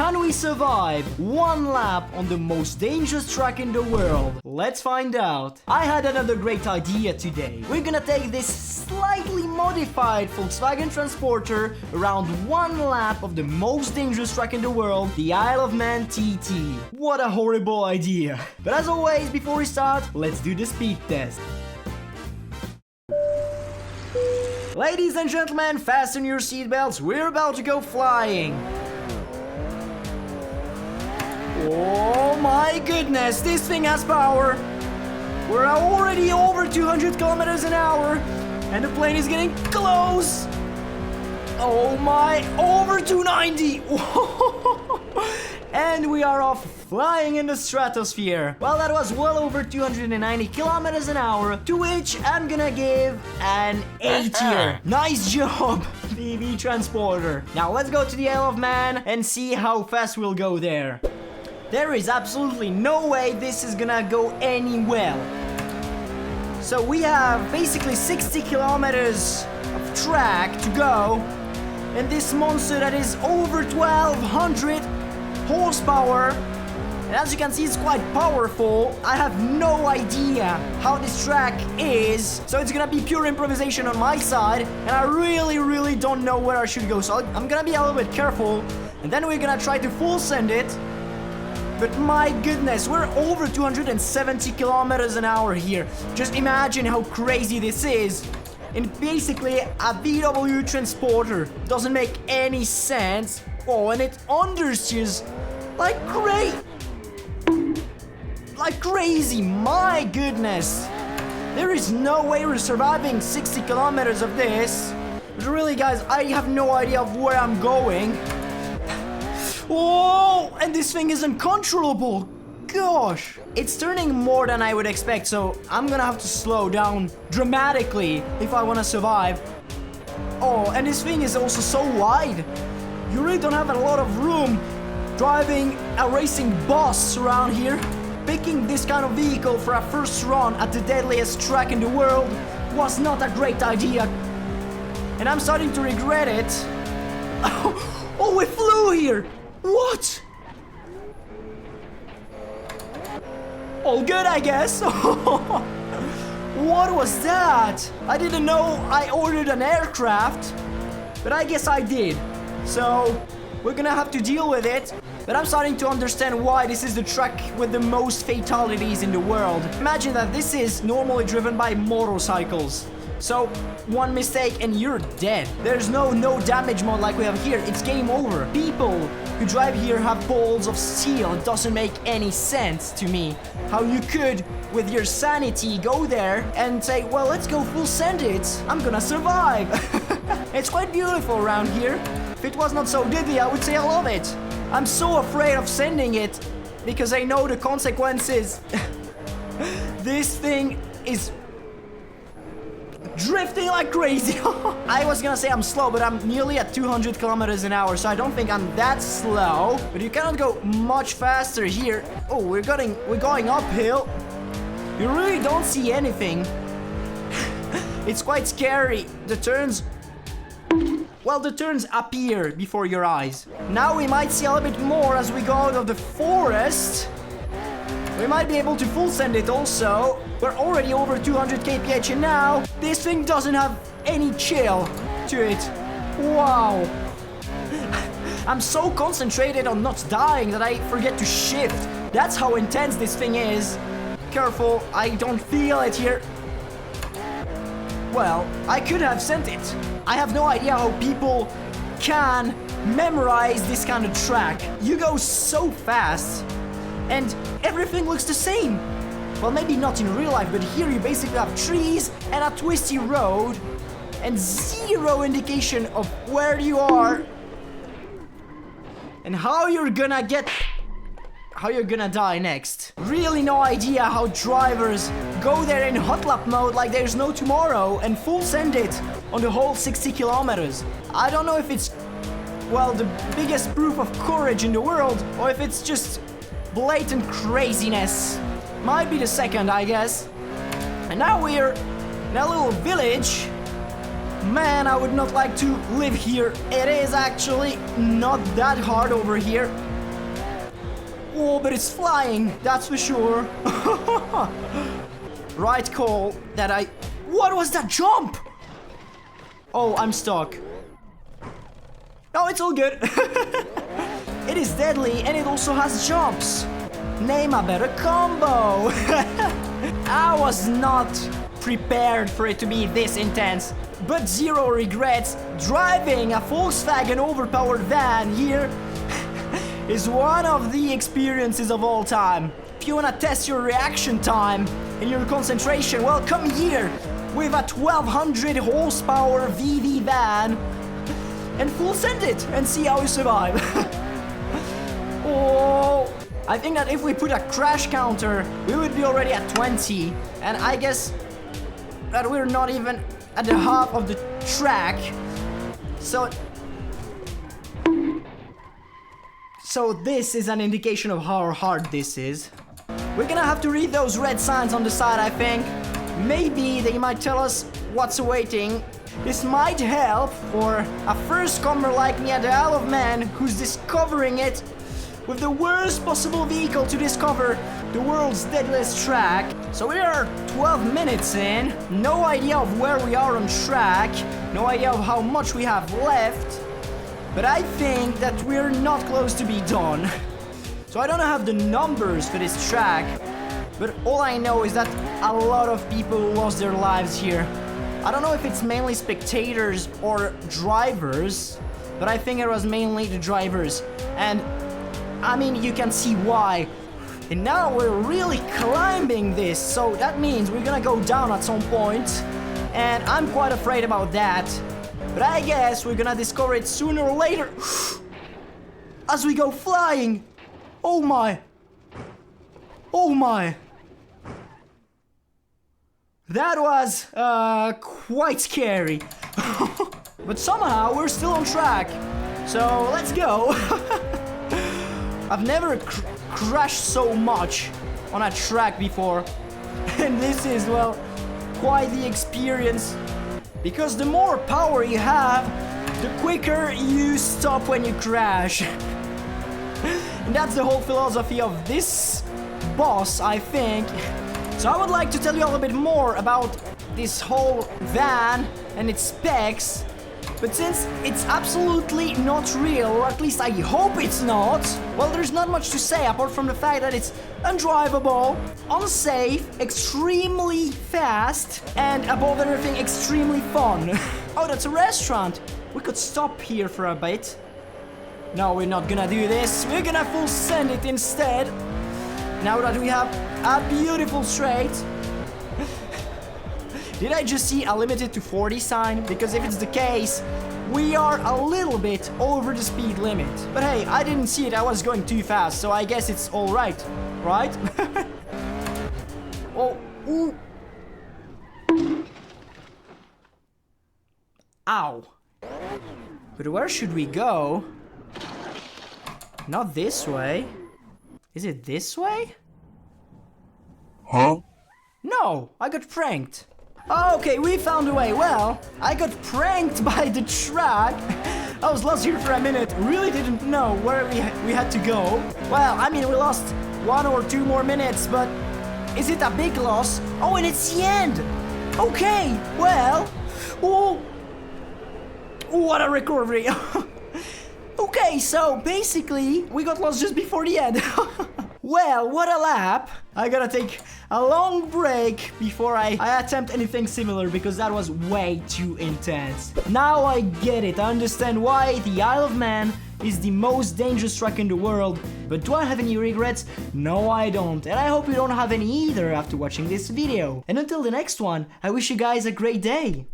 Can we survive one lap on the most dangerous track in the world? Let's find out. I had another great idea today. We're gonna take this slightly modified Volkswagen Transporter around one lap of the most dangerous track in the world, the Isle of Man TT. What a horrible idea. But as always, before we start, let's do the speed test. Ladies and gentlemen, fasten your seatbelts, we're about to go flying. Oh my goodness, this thing has power. We're already over 200 kilometers an hour, and the plane is getting close. Oh my, over 290. And we are off flying in the stratosphere. Well, that was well over 290 kilometers an hour, to which I'm gonna give an A tier. Nice job, BB Transporter. Now let's go to the Isle of Man and see how fast we'll go there. There is absolutely no way this is gonna go any well. So we have basically 60 kilometers of track to go, and this monster that is over 1200 horsepower, and as you can see, it's quite powerful. I have no idea how this track is, so it's gonna be pure improvisation on my side, and I really don't know where I should go, so I'm gonna be a little bit careful, and then we're gonna try to full send it. But my goodness, we're over 270 kilometers an hour here. Just imagine how crazy this is. And basically, a VW Transporter doesn't make any sense. Oh, and it understeers like crazy. My goodness. There is no way we're surviving 60 kilometers of this. But really, guys, I have no idea of where I'm going. Oh, and this thing is uncontrollable. Gosh, it's turning more than I would expect, so I'm gonna have to slow down dramatically if I want to survive. Oh, and this thing is also so wide. You really don't have a lot of room driving a racing bus around here. Picking this kind of vehicle for a first run at the deadliest track in the world was not a great idea. And I'm starting to regret it. Oh, we flew here. What? All good, I guess. What was that? I didn't know I ordered an aircraft, but I guess I did. So we're gonna have to deal with it. But I'm starting to understand why this is the track with the most fatalities in the world. Imagine that this is normally driven by motorcycles. So, one mistake and you're dead. There's no damage mode like we have here. It's game over. People who drive here have balls of steel. It doesn't make any sense to me how you could, with your sanity, go there and say, well, let's go full send it. I'm gonna survive. It's quite beautiful around here. If it was not so deadly, I would say I love it. I'm so afraid of sending it because I know the consequences. This thing is drifting like crazy. I was gonna say I'm slow, but I'm nearly at 200 kilometers an hour, so I don't think I'm that slow. But you cannot go much faster here. Oh, we're going uphill. You really don't see anything. It's quite scary. The turns appear before your eyes. Now we might see a little bit more as we go out of the forest. We might be able to full send it also. We're already over 200 kph, and now this thing doesn't have any chill to it. Wow. I'm so concentrated on not dying that I forget to shift. That's how intense this thing is. Careful, I don't feel it here. Well, I could have sent it. I have no idea how people can memorize this kind of track. You go so fast, and everything looks the same. Well, maybe not in real life, but here you basically have trees and a twisty road and zero indication of where you are and how you're gonna die next. Really no idea how drivers go there in hot lap mode like there's no tomorrow and full send it on the whole 60 kilometers. I don't know if it's, well, the biggest proof of courage in the world, or if it's just blatant craziness. Might be the second, I guess. And now we're in a little village. Man, I would not like to live here. It is actually not that hard over here. Oh, but it's flying, that's for sure. Right call that I... What was that jump? Oh, I'm stuck. No, it's all good. It is deadly and it also has jumps. Name a better combo. I was not prepared for it to be this intense, but zero regrets. Driving a Volkswagen overpowered van here is one of the experiences of all time. If you wanna test your reaction time and your concentration, well, come here with a 1200 horsepower VV van and full send it and see how you survive. Oh, I think that if we put a crash counter, we would be already at 20, and I guess that we're not even at the half of the track. So this is an indication of how hard this is. We're gonna have to read those red signs on the side, I think. Maybe they might tell us what's awaiting. This might help for a first comer like me at the Isle of Man who's discovering it with the worst possible vehicle to discover the world's deadliest track. So we are 12 minutes in, no idea of where we are on track, no idea of how much we have left, but I think that we're not close to be done. So I don't have the numbers for this track, but all I know is that a lot of people lost their lives here. I don't know if it's mainly spectators or drivers, but I think it was mainly the drivers. And I mean, you can see why. And now we're really climbing this, so that means we're gonna go down at some point, and I'm quite afraid about that. But I guess we're gonna discover it sooner or later as we go flying. Oh my. Oh my. That was quite scary. But somehow we're still on track. So let's go. I've never crashed so much on a track before. And this is, well, quite the experience. Because the more power you have, the quicker you stop when you crash. And that's the whole philosophy of this boss, I think. So I would like to tell you a little bit more about this whole van and its specs. But since it's absolutely not real, or at least I hope it's not, well, there's not much to say apart from the fact that it's undrivable, unsafe, extremely fast, and above everything, extremely fun. Oh, that's a restaurant. We could stop here for a bit. No, we're not gonna do this. We're gonna full send it instead. Now that we have a beautiful straight. Did I just see a limited to 40 sign? Because if it's the case, we are a little bit over the speed limit. But hey, I didn't see it, I was going too fast, so I guess it's alright, right? Oh, ooh. Ow. But where should we go? Not this way. Is it this way? Huh? No, I got pranked. Okay, we found a way. Well, I got pranked by the track. I was lost here for a minute. Really didn't know where we had to go. Well, I mean, we lost 1 or 2 more minutes, but is it a big loss? Oh, and it's the end. Okay, well, oh, what a recovery. Okay, so basically, we got lost just before the end. Well, what a lap. I gotta take a long break before I attempt anything similar because that was way too intense. Now I get it. I understand why the Isle of Man is the most dangerous track in the world. But do I have any regrets? No, I don't. And I hope you don't have any either after watching this video. And until the next one, I wish you guys a great day.